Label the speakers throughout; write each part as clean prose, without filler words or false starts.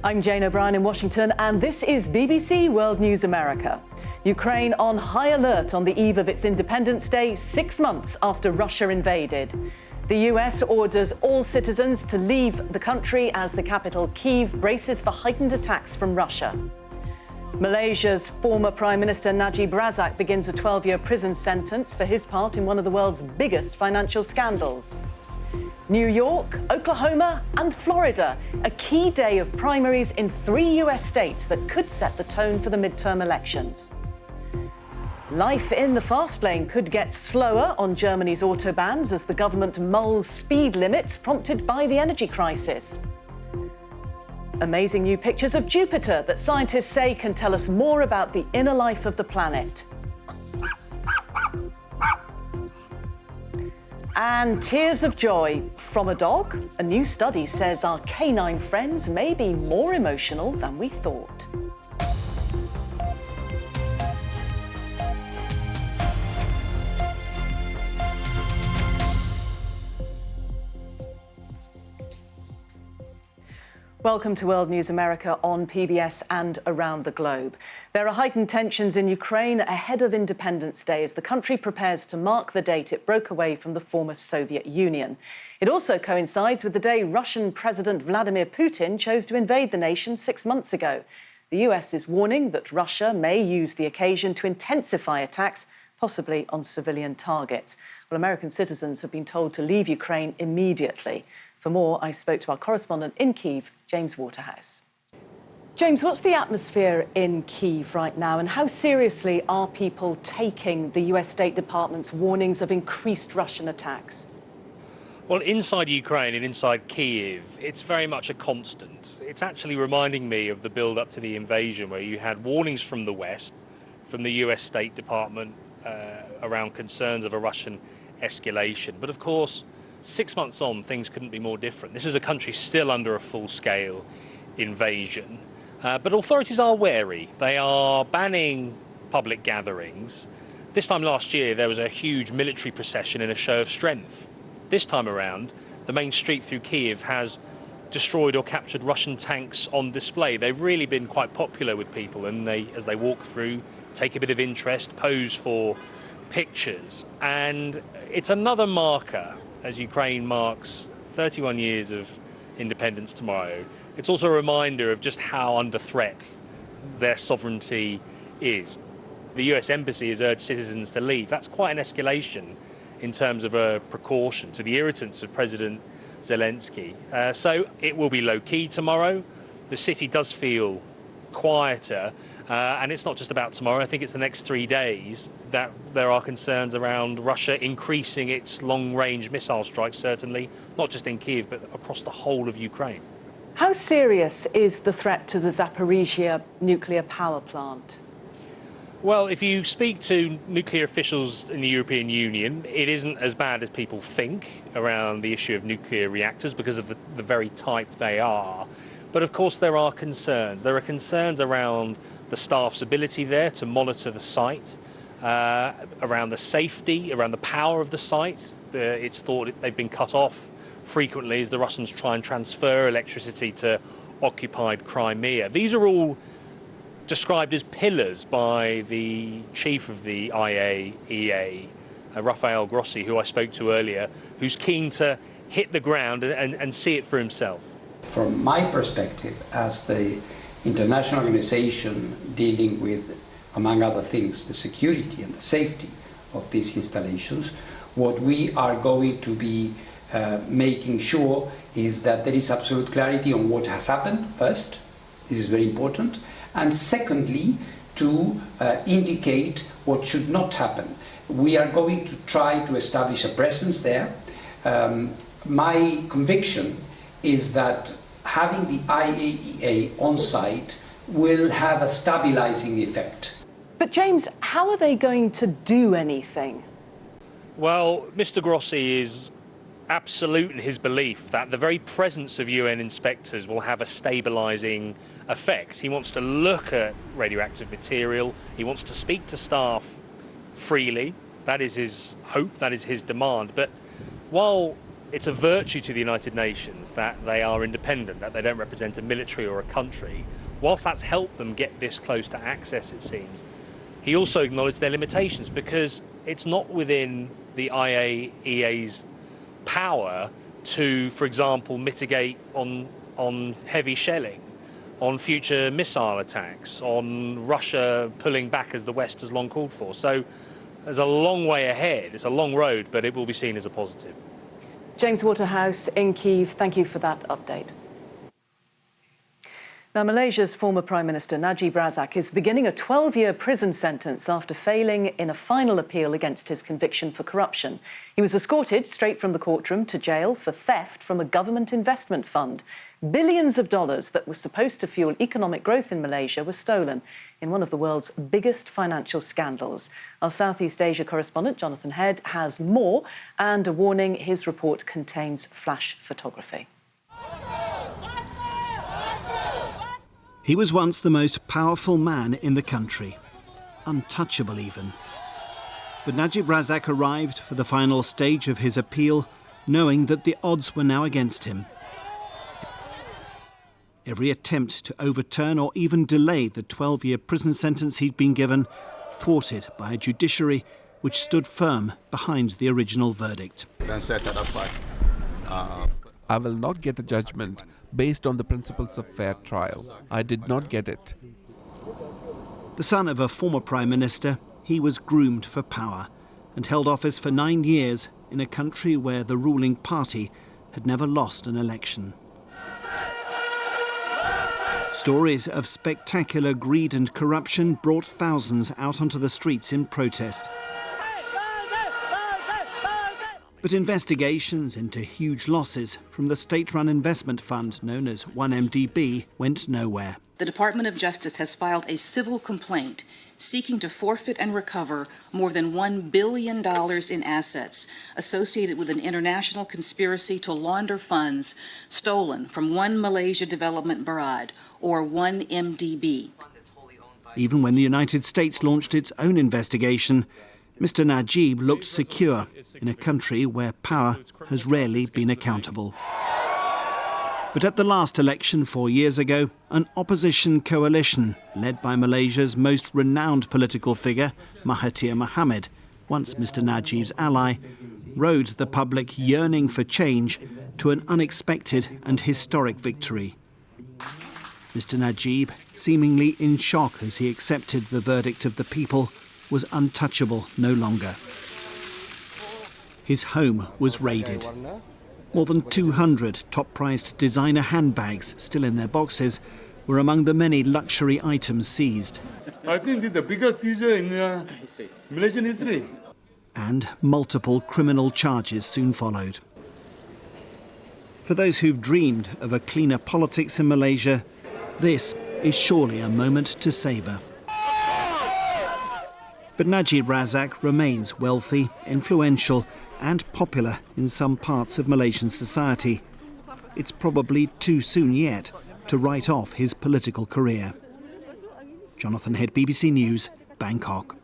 Speaker 1: I'm Jane O'Brien in Washington, and this is BBC World News America. Ukraine on high alert on the eve of its Independence Day, 6 months after Russia invaded. The US orders all citizens to leave the country as the capital, Kyiv, braces for heightened attacks from Russia. Malaysia's former Prime Minister Najib Razak begins a 12-year prison sentence for his part in one of the world's biggest financial scandals. New York, Oklahoma and Florida, a key day of primaries in 3 US states that could set the tone for the midterm elections. Life in the fast lane could get slower on Germany's autobahns as the government mulls speed limits prompted by the energy crisis. Amazing new pictures of Jupiter that scientists say can tell us more about the inner life of the planet. And tears of joy from a dog. A new study says our canine friends may be more emotional than we thought. Welcome to World News America on PBS and around the globe. There are heightened tensions in Ukraine ahead of Independence Day as the country prepares to mark the date it broke away from the former Soviet Union. It also coincides with the day Russian President Vladimir Putin chose to invade the nation 6 months ago. The US is warning that Russia may use the occasion to intensify attacks, possibly on civilian targets. Well, American citizens have been told to leave Ukraine immediately. For more, I spoke to our correspondent in Kyiv, James Waterhouse. James, what's the atmosphere in Kyiv right now, and how seriously are people taking the US State Department's warnings of increased Russian attacks?
Speaker 2: Well, inside Ukraine and inside Kyiv, it's very much a constant. It's actually reminding me of the build-up to the invasion, where you had warnings from the West, from the US State Department, around concerns of a Russian escalation. But of course, 6 months on, things couldn't be more different. This is a country still under a full-scale invasion, but authorities are wary. They are banning public gatherings. This time last year, there was a huge military procession in a show of strength. This time around, the main street through Kyiv has destroyed or captured Russian tanks on display. They've really been quite popular with people, and as they walk through, take a bit of interest, pose for pictures. And it's another marker as Ukraine marks 31 years of independence tomorrow. It's also a reminder of just how under threat their sovereignty is. The US Embassy has urged citizens to leave. That's quite an escalation in terms of a precaution to the irritants of President Zelensky. So it will be low-key tomorrow. The city does feel quieter, and it's not just about tomorrow. I think it's the next 3 days that there are concerns around Russia increasing its long-range missile strikes, certainly, not just in Kyiv, but across the whole of Ukraine.
Speaker 1: How serious is the threat to the Zaporizhia nuclear power plant?
Speaker 2: Well, if you speak to nuclear officials in the European Union, it isn't as bad as people think around the issue of nuclear reactors because of the very type they are. But of course there are concerns. There are concerns around the staff's ability there to monitor the site, around the safety, around the power of the site. It's thought they've been cut off frequently as the Russians try and transfer electricity to occupied Crimea. These are all described as pillars by the chief of the IAEA, Rafael Grossi, who I spoke to earlier, who's keen to hit the ground and see it for himself.
Speaker 3: From my perspective, as the international organization dealing with, among other things, the security and the safety of these installations, what we are going to be making sure is that there is absolute clarity on what has happened first. This is very important. And secondly, to indicate what should not happen. We are going to try to establish a presence there. My conviction is that having the IAEA on site will have a stabilizing effect.
Speaker 1: But James, how are they going to do anything?
Speaker 2: Well, Mr. Grossi is absolute in his belief that the very presence of UN inspectors will have a stabilising effect. He wants to look at radioactive material, he wants to speak to staff freely. That is his hope, that is his demand. But while it's a virtue to the United Nations that they are independent, that they don't represent a military or a country. Whilst that's helped them get this close to access, it seems, he also acknowledged their limitations, because it's not within the IAEA's power to, for example, mitigate on heavy shelling, on future missile attacks, on Russia pulling back as the West has long called for. So there's a long way ahead. It's a long road, but it will be seen as a positive.
Speaker 1: James Waterhouse in Kyiv, thank you for that update. Now, Malaysia's former Prime Minister Najib Razak is beginning a 12-year prison sentence after failing in a final appeal against his conviction for corruption. He was escorted straight from the courtroom to jail for theft from a government investment fund. Billions of dollars that were supposed to fuel economic growth in Malaysia were stolen in one of the world's biggest financial scandals. Our Southeast Asia correspondent, Jonathan Head, has more, and a warning: his report contains flash photography.
Speaker 4: He was once the most powerful man in the country, untouchable even. But Najib Razak arrived for the final stage of his appeal, knowing that the odds were now against him. Every attempt to overturn or even delay the 12-year prison sentence he'd been given, thwarted by a judiciary which stood firm behind the original verdict.
Speaker 5: I will not get a judgment based on the principles of fair trial. I did not get it.
Speaker 4: The son of a former Prime Minister, he was groomed for power and held office for 9 years in a country where the ruling party had never lost an election. Stories of spectacular greed and corruption brought thousands out onto the streets in protest. But investigations into huge losses from the state-run investment fund known as 1MDB went nowhere.
Speaker 6: The Department of Justice has filed a civil complaint seeking to forfeit and recover more than $1 billion in assets associated with an international conspiracy to launder funds stolen from One Malaysia Development Berhad, or 1MDB.
Speaker 4: Even when the United States launched its own investigation, Mr. Najib looked secure in a country where power has rarely been accountable. But at the last election 4 years ago, an opposition coalition led by Malaysia's most renowned political figure, Mahathir Mohamad, once Mr. Najib's ally, rode the public yearning for change to an unexpected and historic victory. Mr. Najib, seemingly in shock as he accepted the verdict of the people, was untouchable no longer. His home was raided. More than 200 top-priced designer handbags still in their boxes were among the many luxury items seized.
Speaker 7: I think this is the biggest seizure in Malaysian history.
Speaker 4: And multiple criminal charges soon followed. For those who've dreamed of a cleaner politics in Malaysia, this is surely a moment to savour. But Najib Razak remains wealthy, influential and popular in some parts of Malaysian society. It's probably too soon yet to write off his political career. Jonathan Head, BBC News, Bangkok.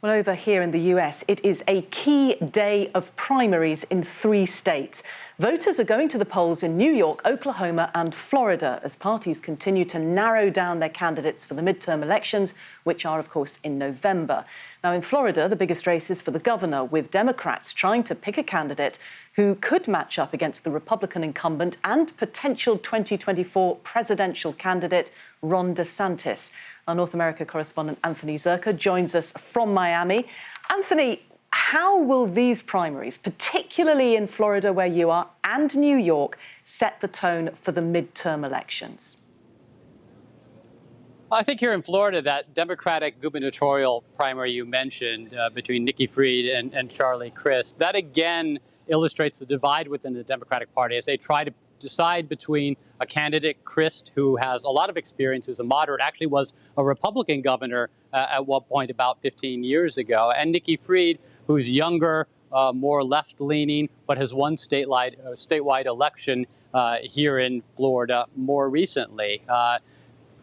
Speaker 1: Well, over here in the US, it is a key day of primaries in 3 states. Voters are going to the polls in New York, Oklahoma and Florida as parties continue to narrow down their candidates for the midterm elections, which are, of course, in November. Now, in Florida, the biggest race is for the governor, with Democrats trying to pick a candidate who could match up against the Republican incumbent and potential 2024 presidential candidate, Ron DeSantis. Our North America correspondent Anthony Zerka joins us from Miami. Anthony, how will these primaries, particularly in Florida where you are and New York, set the tone for the midterm elections?
Speaker 8: I think here in Florida, that Democratic gubernatorial primary you mentioned between Nikki Fried and Charlie Crist, that again illustrates the divide within the Democratic Party as they try to decide between a candidate, Crist, who has a lot of experience, who's a moderate, actually was a Republican governor at one point about 15 years ago, and Nikki Fried, who's younger, more left-leaning, but has won statewide election here in Florida more recently.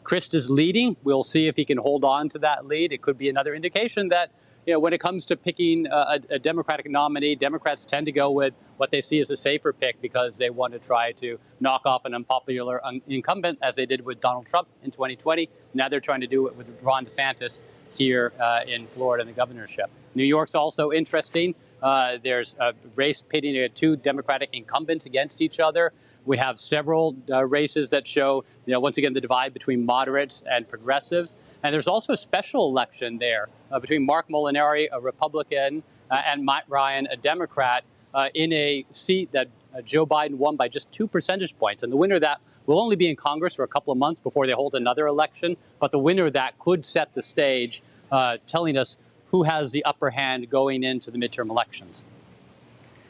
Speaker 8: Crist is leading. We'll see if he can hold on to that lead. It could be another indication that when it comes to picking a Democratic nominee, Democrats tend to go with what they see as a safer pick because they want to try to knock off an unpopular incumbent, as they did with Donald Trump in 2020. Now they're trying to do it with Ron DeSantis here in Florida in the governorship. New York's also interesting. There's a race pitting two Democratic incumbents against each other. We have several races that show, once again, the divide between moderates and progressives. And there's also a special election there between Mark Molinari, a Republican, and Matt Ryan, a Democrat, in a seat that Joe Biden won by just 2 percentage points. And the winner of that will only be in Congress for a couple of months before they hold another election. But the winner of that could set the stage, telling us who has the upper hand going into the midterm elections.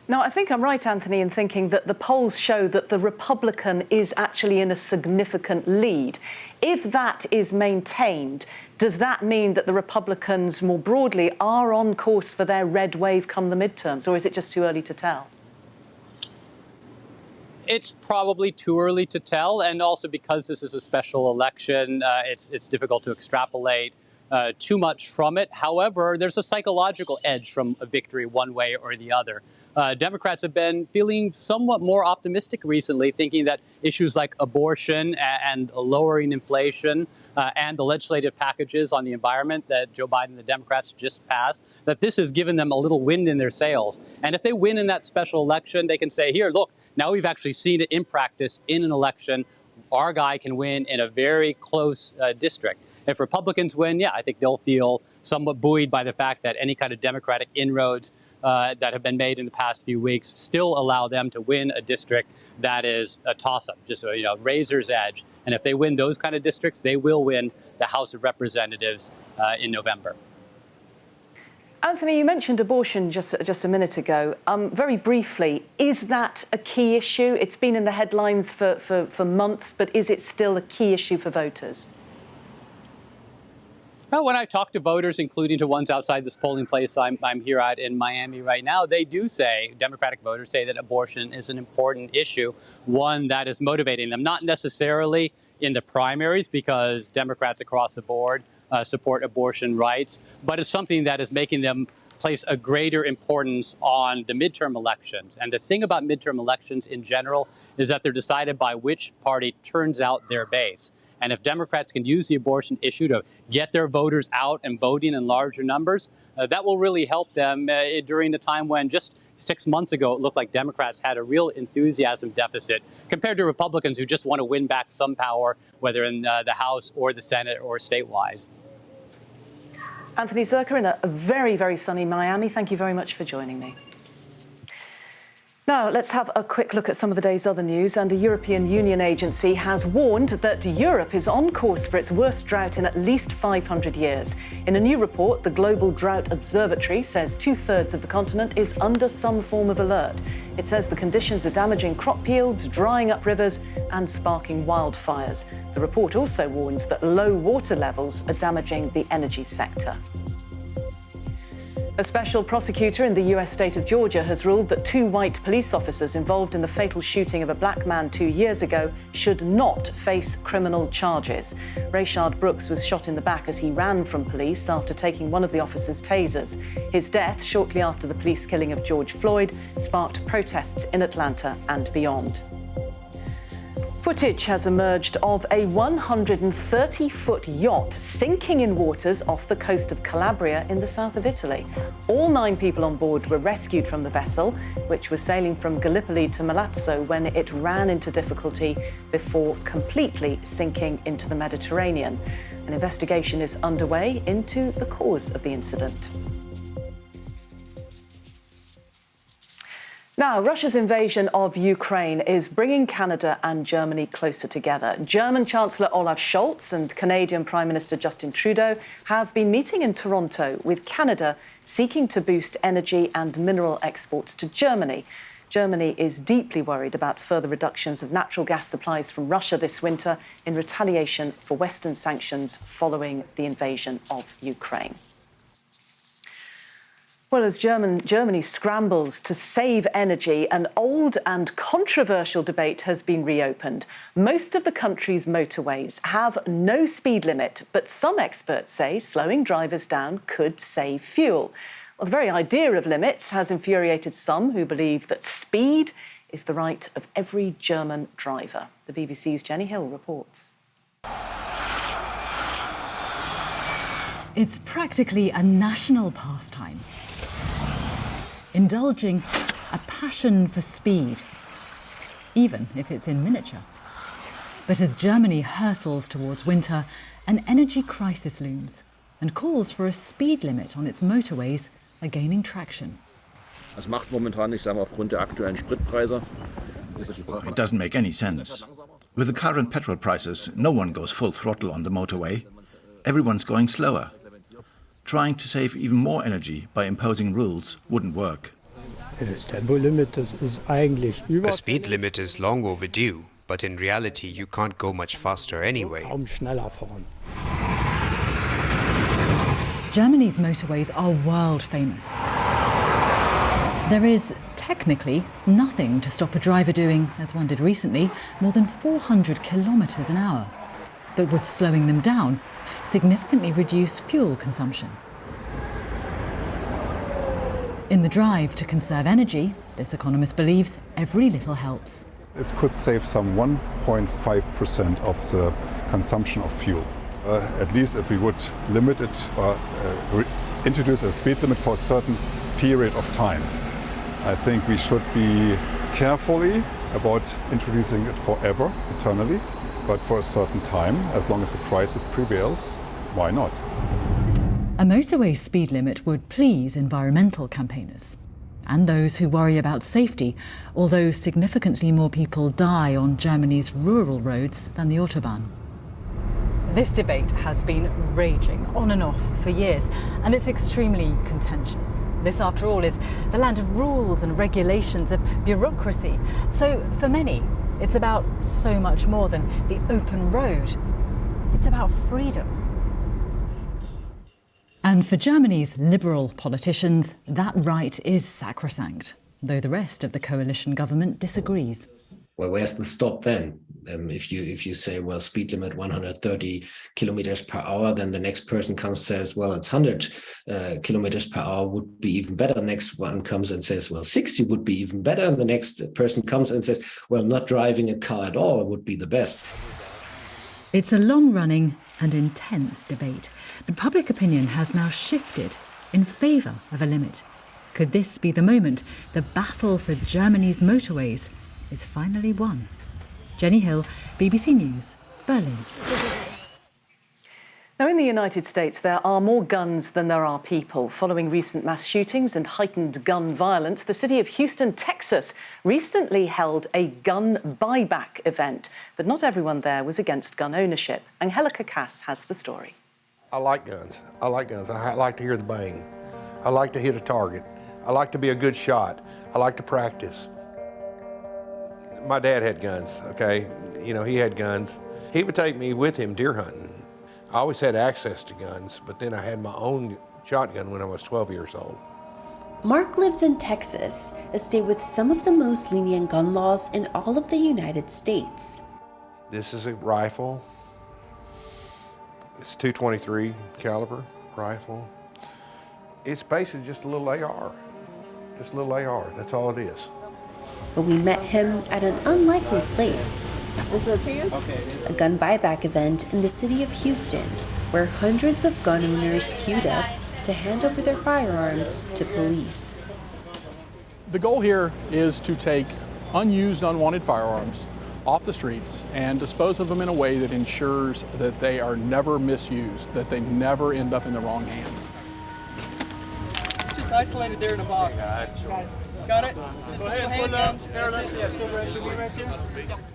Speaker 1: Now, I think I'm right, Anthony, in thinking that the polls show that the Republican is actually in a significant lead. If that is maintained, does that mean that the Republicans more broadly are on course for their red wave come the midterms, or is it just too early to tell?
Speaker 8: It's probably too early to tell, and also because this is a special election, it's difficult to extrapolate too much from it. However, there's a psychological edge from a victory one way or the other. Democrats have been feeling somewhat more optimistic recently, thinking that issues like abortion and lowering inflation and the legislative packages on the environment that Joe Biden and the Democrats just passed, that this has given them a little wind in their sails. And if they win in that special election, they can say, here, look, now we've actually seen it in practice in an election. Our guy can win in a very close district. If Republicans win, I think they'll feel somewhat buoyed by the fact that any kind of Democratic inroads that have been made in the past few weeks still allow them to win a district that is a toss-up, just a razor's edge. And if they win those kind of districts, they will win the House of Representatives in November.
Speaker 1: Anthony, you mentioned abortion just a minute ago. Very briefly, is that a key issue? It's been in the headlines for months, but is it still a key issue for voters?
Speaker 8: Well, when I talk to voters, including to ones outside this polling place I'm here at in Miami right now, they do say, Democratic voters say that abortion is an important issue, one that is motivating them, not necessarily in the primaries because Democrats across the board support abortion rights, but it's something that is making them place a greater importance on the midterm elections. And the thing about midterm elections in general is that they're decided by which party turns out their base. And if Democrats can use the abortion issue to get their voters out and voting in larger numbers, that will really help them during the time when just 6 months ago it looked like Democrats had a real enthusiasm deficit compared to Republicans who just want to win back some power, whether in the House or the Senate or statewide.
Speaker 1: Anthony Zerka in a very, very sunny Miami. Thank you very much for joining me. Now, let's have a quick look at some of the day's other news. And a European Union agency has warned that Europe is on course for its worst drought in at least 500 years. In a new report, the Global Drought Observatory says 2/3 of the continent is under some form of alert. It says the conditions are damaging crop yields, drying up rivers and sparking wildfires. The report also warns that low water levels are damaging the energy sector. A special prosecutor in the US state of Georgia has ruled that 2 white police officers involved in the fatal shooting of a black man 2 years ago should not face criminal charges. Rayshard Brooks was shot in the back as he ran from police after taking one of the officers' tasers. His death, shortly after the police killing of George Floyd, sparked protests in Atlanta and beyond. Footage has emerged of a 130-foot yacht sinking in waters off the coast of Calabria in the south of Italy. All 9 people on board were rescued from the vessel, which was sailing from Gallipoli to Milazzo when it ran into difficulty before completely sinking into the Mediterranean. An investigation is underway into the cause of the incident. Now, Russia's invasion of Ukraine is bringing Canada and Germany closer together. German Chancellor Olaf Scholz and Canadian Prime Minister Justin Trudeau have been meeting in Toronto, with Canada seeking to boost energy and mineral exports to Germany. Germany is deeply worried about further reductions of natural gas supplies from Russia this winter in retaliation for Western sanctions following the invasion of Ukraine. Well, as Germany scrambles to save energy, an old and controversial debate has been reopened. Most of the country's motorways have no speed limit, but some experts say slowing drivers down could save fuel. Well, the very idea of limits has infuriated some who believe that speed is the right of every German driver. The BBC's Jenny Hill reports.
Speaker 9: It's practically a national pastime. Indulging a passion for speed, even if it's in miniature. But as Germany hurtles towards winter, an energy crisis looms, and calls for a speed limit on its motorways are gaining traction.
Speaker 10: It doesn't make any sense. With the current petrol prices, no one goes full throttle on the motorway. Everyone's going slower. Trying to save even more energy by imposing rules wouldn't work.
Speaker 11: A speed limit is long overdue, but in reality you can't go much faster anyway.
Speaker 9: Germany's motorways are world famous. There is technically nothing to stop a driver doing, as one did recently, more than 400 kilometres an hour. But would slowing them down significantly reduce fuel consumption? In the drive to conserve energy, this economist believes every little helps.
Speaker 12: It could save some 1.5% of the consumption of fuel. At least if we would limit it or introduce a speed limit for a certain period of time. I think we should be carefully about introducing it forever, eternally, but for a certain time, as long as the crisis prevails, why not?
Speaker 9: A motorway speed limit would please environmental campaigners and those who worry about safety, although significantly more people die on Germany's rural roads than the Autobahn. This debate has been raging on and off for years, and it's extremely contentious. This, after all, is the land of rules and regulations, of bureaucracy. So for many, it's about so much more than the open road. It's about freedom. And for Germany's liberal politicians, that right is sacrosanct, though the rest of the coalition government disagrees.
Speaker 13: Well, where's the stop then? If you say, well, speed limit 130 kilometers per hour, then the next person comes and says, well, it's 100 kilometers per hour would be even better. Next one comes and says, well, 60 would be even better. And the next person comes and says, well, not driving a car at all would be the best.
Speaker 9: It's a long-running and intense debate, but public opinion has now shifted in favour of a limit. Could this be the moment the battle for Germany's motorways is finally won? Jenny Hill, BBC News, Berlin.
Speaker 1: Now, in the United States, there are more guns than there are people. Following recent mass shootings and heightened gun violence, the city of Houston, Texas, recently held a gun buyback event. But not everyone there was against gun ownership. Angelica Cass has the story.
Speaker 14: I like guns. I like to hear the bang. I like to hit a target. I like to be a good shot. I like to practice. My dad had guns, okay? You know, he had guns. He would take me with him deer hunting. I always had access to guns, but then I had my own shotgun when I was 12 years old.
Speaker 15: Mark lives in Texas, a state with some of the most lenient gun laws in all of the United States.
Speaker 14: This is a rifle. It's a .223 caliber rifle. It's basically just a little AR. Just a little AR, that's all it is.
Speaker 15: But we met him at an unlikely place. A gun buyback event in the city of Houston, where hundreds of gun owners queued up to hand over their firearms to police.
Speaker 16: The goal here is to take unused, unwanted firearms off the streets and dispose of them in a way that ensures that they are never misused, that they never end up in the wrong hands.
Speaker 17: It's just isolated there in a box. Got it? Go ahead, put up.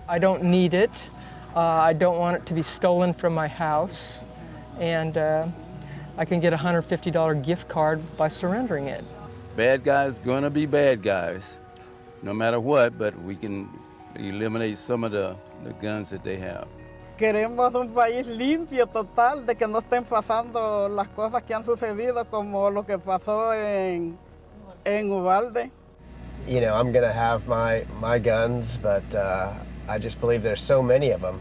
Speaker 17: I don't need it. I don't want it to be stolen from my house. And I can get a $150 gift card by surrendering it.
Speaker 18: Bad guys gonna be bad guys, no matter what, but we can eliminate some of the guns that they have.
Speaker 19: Queremos un país limpio total, de que no estén pasando las cosas que han sucedido como lo que pasó en Uvalde.
Speaker 20: You know, I'm going to have my guns, but I just believe there's so many of them.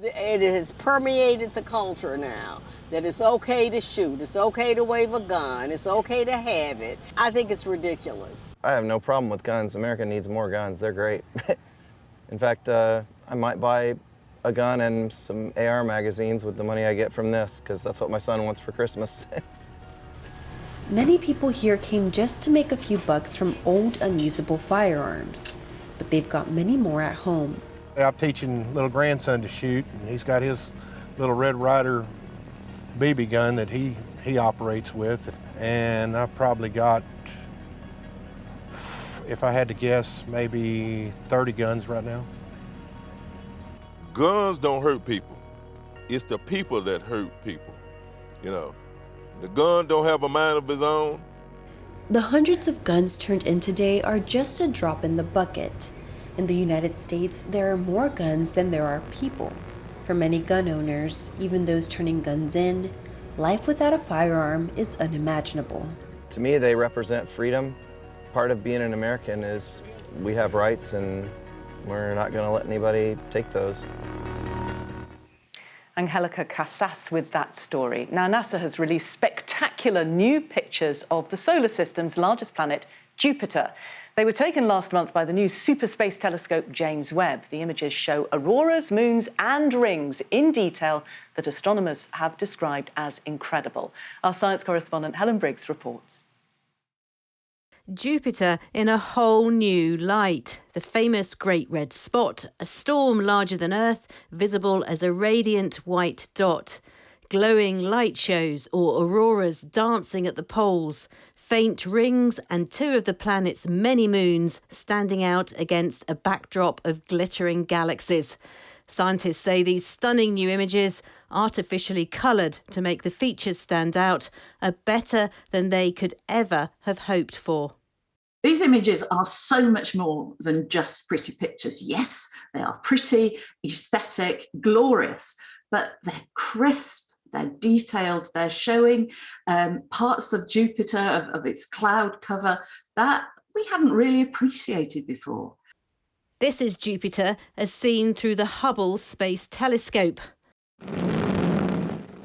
Speaker 21: It has permeated the culture now that it's okay to shoot, it's okay to wave a gun, it's okay to have it. I think it's ridiculous.
Speaker 22: I have no problem with guns. America needs more guns. They're great. In fact, I might buy a gun and some AR magazines with the money I get from this, because that's what my son wants for Christmas.
Speaker 15: Many people here came just to make a few bucks from old, unusable firearms, but they've got many more at home.
Speaker 14: I'm teaching little grandson to shoot, and he's got his little Red Ryder BB gun that he operates with, and I've probably got, if I had to guess, maybe 30 guns right now.
Speaker 23: Guns don't hurt people. It's the people that hurt people, you know. The gun don't have a mind of his own.
Speaker 15: The hundreds of guns turned in today are just a drop in the bucket. In the United States, there are more guns than there are people. For many gun owners, even those turning guns in, life without a firearm is unimaginable.
Speaker 22: To me, they represent freedom. Part of being an American is we have rights, and we're not going to let anybody take those.
Speaker 1: Angelica Casas with that story. Now, NASA has released spectacular new pictures of the solar system's largest planet, Jupiter. They were taken last month by the new super space telescope James Webb. The images show auroras, moons and rings in detail that astronomers have described as incredible. Our science correspondent Helen Briggs reports.
Speaker 24: Jupiter in a whole new light. The famous Great Red Spot, a storm larger than Earth, visible as a radiant white dot. Glowing light shows or auroras dancing at the poles. Faint rings and two of the planet's many moons standing out against a backdrop of glittering galaxies. Scientists say these stunning new images, artificially coloured to make the features stand out, are better than they could ever have hoped for.
Speaker 25: These images are so much more than just pretty pictures. Yes, they are pretty, aesthetic, glorious, but they're crisp, they're detailed, they're showing parts of Jupiter, of its cloud cover, that we hadn't really appreciated before.
Speaker 24: This is Jupiter as seen through the Hubble Space Telescope.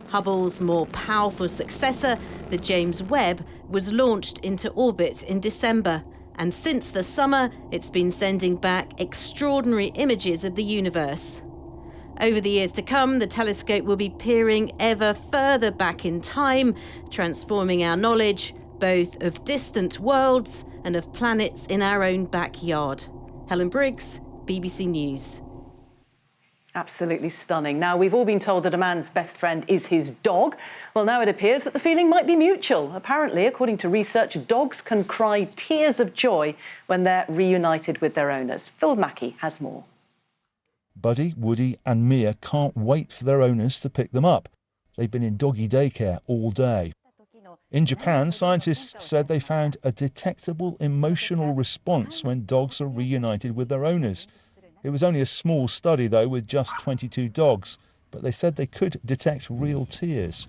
Speaker 24: Hubble's more powerful successor, the James Webb, was launched into orbit in December. And since the summer, it's been sending back extraordinary images of the universe. Over the years to come, the telescope will be peering ever further back in time, transforming our knowledge, both of distant worlds and of planets in our own backyard. Helen Briggs, BBC News.
Speaker 1: Absolutely stunning. Now, we've all been told that a man's best friend is his dog. Well, now it appears that the feeling might be mutual. Apparently, according to research, dogs can cry tears of joy when they're reunited with their owners. Phil Mackey has more.
Speaker 26: Buddy, Woody and Mia can't wait for their owners to pick them up. They've been in doggy daycare all day. In Japan, scientists said they found a detectable emotional response when dogs are reunited with their owners. It was only a small study, though, with just 22 dogs, but they said they could detect real tears.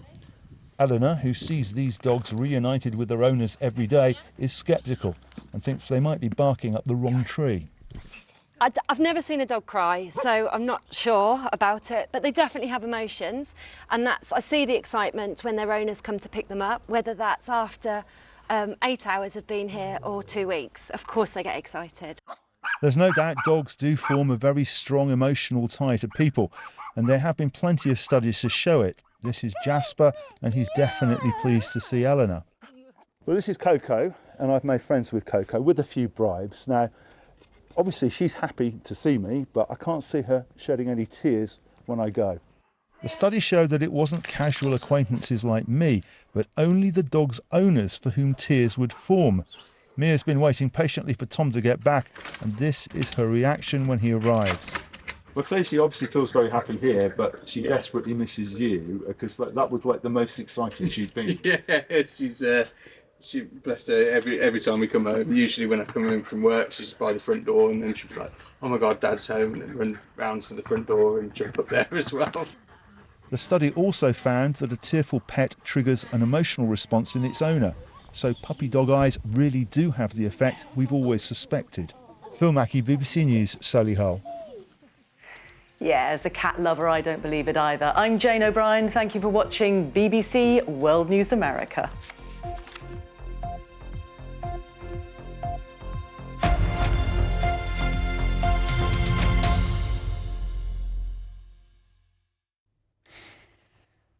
Speaker 26: Eleanor, who sees these dogs reunited with their owners every day, is sceptical and thinks they might be barking up the wrong tree.
Speaker 27: I've never seen a dog cry, so I'm not sure about it, but they definitely have emotions, and I see the excitement when their owners come to pick them up, whether that's after 8 hours of being here or 2 weeks. Of course they get excited.
Speaker 26: There's no doubt dogs do form a very strong emotional tie to people, and there have been plenty of studies to show it. This is Jasper, and he's definitely pleased to see Eleanor. Well, this is Coco, and I've made friends with Coco with a few bribes. Now, obviously she's happy to see me, but I can't see her shedding any tears when I go. The study showed that it wasn't casual acquaintances like me, but only the dog's owners for whom tears would form. Mia's been waiting patiently for Tom to get back, and this is her reaction when he arrives. Well, clearly she obviously feels very happy here, but she desperately misses you, because that was like the most excited she'd been.
Speaker 28: Yeah, she's
Speaker 2: She, bless her, every time we come home, usually when I come home from work, she's by the front door, and then she'll be like, "Oh my God, Dad's home," and then run round to the front door and jump up there as well.
Speaker 26: The study also found that a tearful pet triggers an emotional response in its owner, so puppy dog eyes really do have the effect we've always suspected. Phil Mackey, BBC News, Solihull.
Speaker 1: Yeah, as a cat lover, I don't believe it either. I'm Jane O'Brien. Thank you for watching BBC World News America.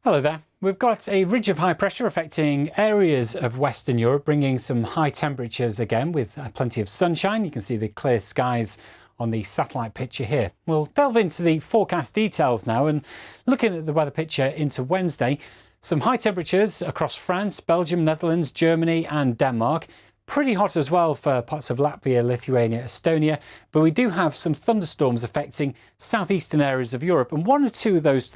Speaker 3: Hello there. We've got a ridge of high pressure affecting areas of Western Europe, bringing some high temperatures again with plenty of sunshine. You can see the clear skies on the satellite picture here. We'll delve into the forecast details now and looking at the weather picture into Wednesday. Some high temperatures across France, Belgium, Netherlands, Germany and Denmark. Pretty hot as well for parts of Latvia, Lithuania, Estonia. But we do have some thunderstorms affecting southeastern areas of Europe, and one or two of those